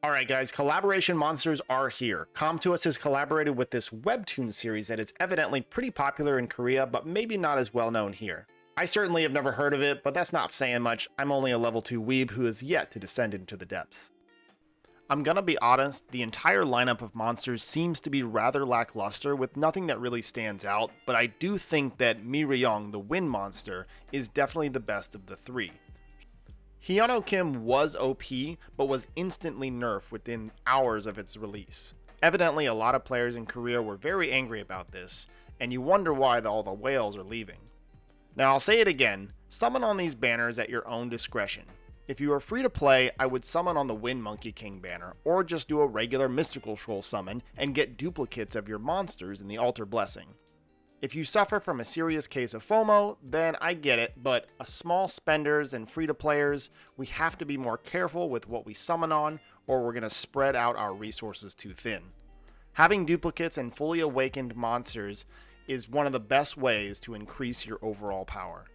Alright guys, collaboration monsters are here. Com2uS has collaborated with this webtoon series that is evidently pretty popular in Korea, but maybe not as well known here. I certainly have never heard of it, but that's not saying much. I'm only a level 2 weeb who has yet to descend into the depths. I'm gonna be honest, the entire lineup of monsters seems to be rather lackluster with nothing that really stands out, but I do think that Rion, the wind monster, is definitely the best of the three. Hyeon Kim was OP, but was instantly nerfed within hours of its release. Evidently, a lot of players in Korea were very angry about this, and you wonder why all the whales are leaving. Now I'll say it again, summon on these banners at your own discretion. If you are free to play, I would summon on the Wind Monkey King banner, or just do a regular Mystical Scroll summon and get duplicates of your monsters in the Altar Blessing. If you suffer from a serious case of FOMO, then I get it, but us small spenders and free-to-players, we have to be more careful with what we summon on, or we're going to spread out our resources too thin. Having duplicates and fully awakened monsters is one of the best ways to increase your overall power.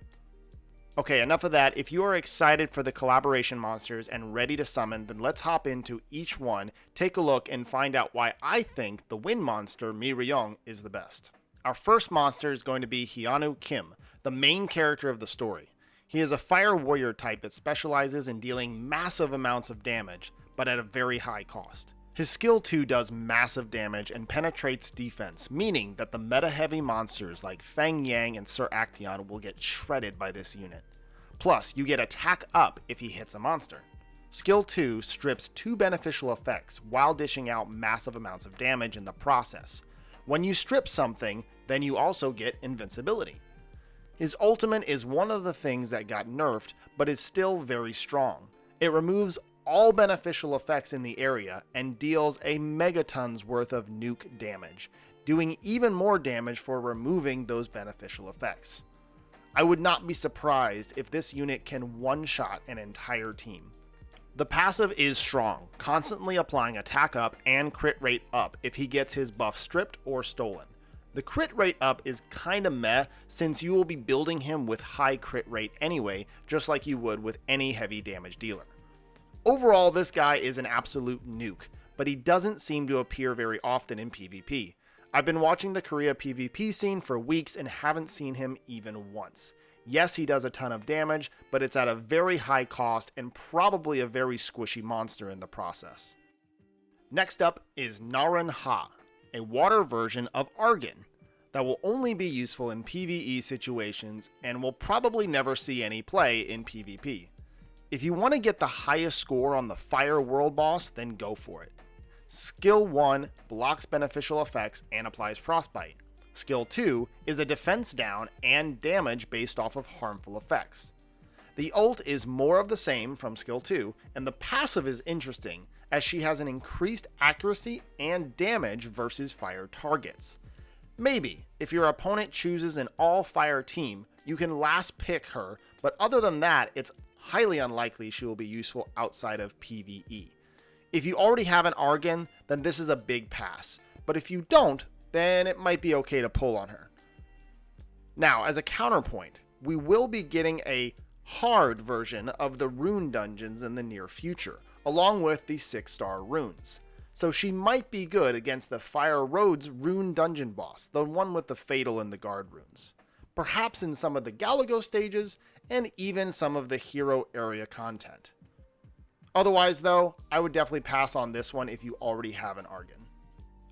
Okay, enough of that. If you are excited for the collaboration monsters and ready to summon, then let's hop into each one, take a look, and find out why I think the wind monster, Rion, is the best. Our first monster is going to be Hyeon Kim, the main character of the story. He is a fire warrior type that specializes in dealing massive amounts of damage, but at a very high cost. His skill 2 does massive damage and penetrates defense, meaning that the meta-heavy monsters like Fang Yang and Sir Action will get shredded by this unit. Plus, you get attack up if he hits a monster. Skill 2 strips 2 beneficial effects while dishing out massive amounts of damage in the process. When you strip something, then you also get invincibility. His ultimate is one of the things that got nerfed, but is still very strong. It removes all beneficial effects in the area and deals a megaton's worth of nuke damage, doing even more damage for removing those beneficial effects. I would not be surprised if this unit can one-shot an entire team. The passive is strong, constantly applying attack up and crit rate up if he gets his buff stripped or stolen. The crit rate up is kinda meh since you will be building him with high crit rate anyway, just like you would with any heavy damage dealer. Overall, this guy is an absolute nuke, but he doesn't seem to appear very often in PvP. I've been watching the Korea PvP scene for weeks and haven't seen him even once. Yes, he does a ton of damage, but it's at a very high cost and probably a very squishy monster in the process. Next up is Naranha, a water version of Argon that will only be useful in PvE situations and will probably never see any play in PvP. If you want to get the highest score on the Fire World boss, then go for it. Skill 1 blocks beneficial effects and applies Frostbite. Skill 2 is a defense down and damage based off of harmful effects. The ult is more of the same from Skill 2, and the passive is interesting as she has an increased accuracy and damage versus fire targets. Maybe, if your opponent chooses an all-fire team, you can last pick her, but other than that, it's highly unlikely she will be useful outside of PvE. If you already have an Argon, then this is a big pass, but if you don't, then it might be okay to pull on her. Now, as a counterpoint, we will be getting a hard version of the rune dungeons in the near future, along with the 6-star runes. So she might be good against the Fire Road's rune dungeon boss, the one with the fatal and the guard runes. Perhaps in some of the Galago stages, and even some of the hero area content. Otherwise though, I would definitely pass on this one if you already have an Argon.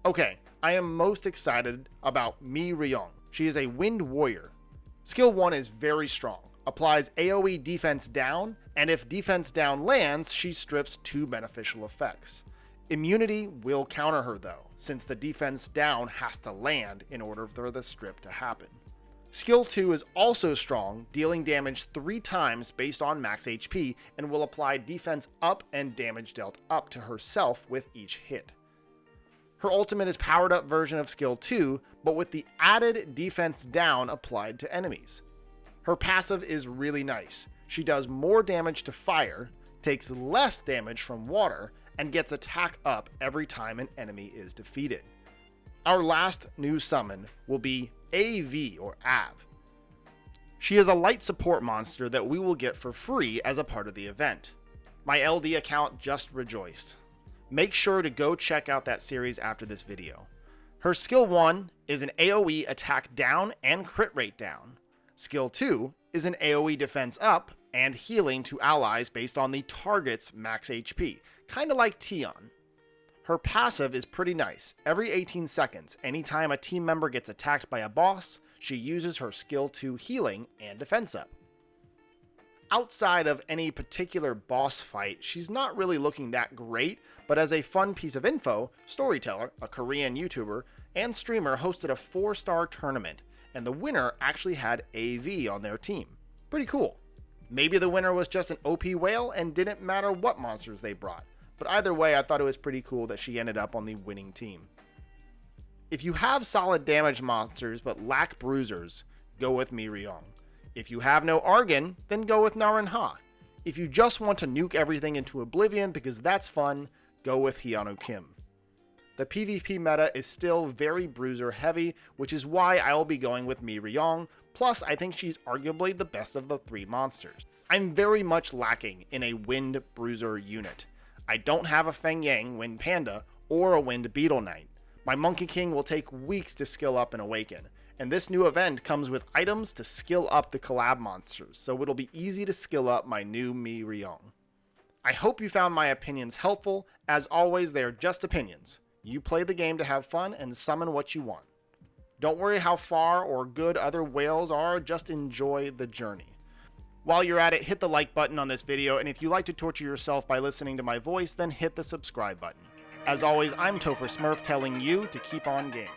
Okay, I am most excited about Rion. She is a wind warrior. Skill 1 is very strong, applies AoE defense down, and if defense down lands, she strips 2 beneficial effects. Immunity will counter her though, since the defense down has to land in order for the strip to happen. Skill 2 is also strong, dealing damage 3 times based on max HP, and will apply defense up and damage dealt up to herself with each hit. Her ultimate is powered up version of Skill 2, but with the added defense down applied to enemies. Her passive is really nice. She does more damage to fire, takes less damage from water, and gets attack up every time an enemy is defeated. Our last new summon will be AV or Av. She is a light support monster that we will get for free as a part of the event. My LD account just rejoiced. Make sure to go check out that series after this video. Her skill 1 is an AoE attack down and crit rate down. Skill 2 is an AoE defense up and healing to allies based on the target's max HP, kinda like Tion. Her passive is pretty nice. Every 18 seconds, anytime a team member gets attacked by a boss, she uses her skill 2 healing and defense up. Outside of any particular boss fight, she's not really looking that great, but as a fun piece of info, Storyteller, a Korean YouTuber, and streamer hosted a 4-star tournament, and the winner actually had AV on their team. Pretty cool. Maybe the winner was just an OP whale and didn't matter what monsters they brought, but either way I thought it was pretty cool that she ended up on the winning team. If you have solid damage monsters but lack bruisers, go with Rion. If you have no Argon, then go with Naranha. If you just want to nuke everything into oblivion because that's fun, go with Hyeon Kim. The PvP meta is still very bruiser heavy, which is why I will be going with Rion, plus I think she's arguably the best of the 3 monsters. I'm very much lacking in a wind bruiser unit. I don't have a Feng Yang Wind Panda or a Wind Beetle Knight. My Monkey King will take weeks to skill up and awaken, and this new event comes with items to skill up the collab monsters, so it'll be easy to skill up my new Rion. I hope you found my opinions helpful. As always, they are just opinions. You play the game to have fun and summon what you want. Don't worry how far or good other whales are, just enjoy the journey. While you're at it, hit the like button on this video, and if you like to torture yourself by listening to my voice, then hit the subscribe button. As always, I'm TopherSmurf telling you to keep on gaming.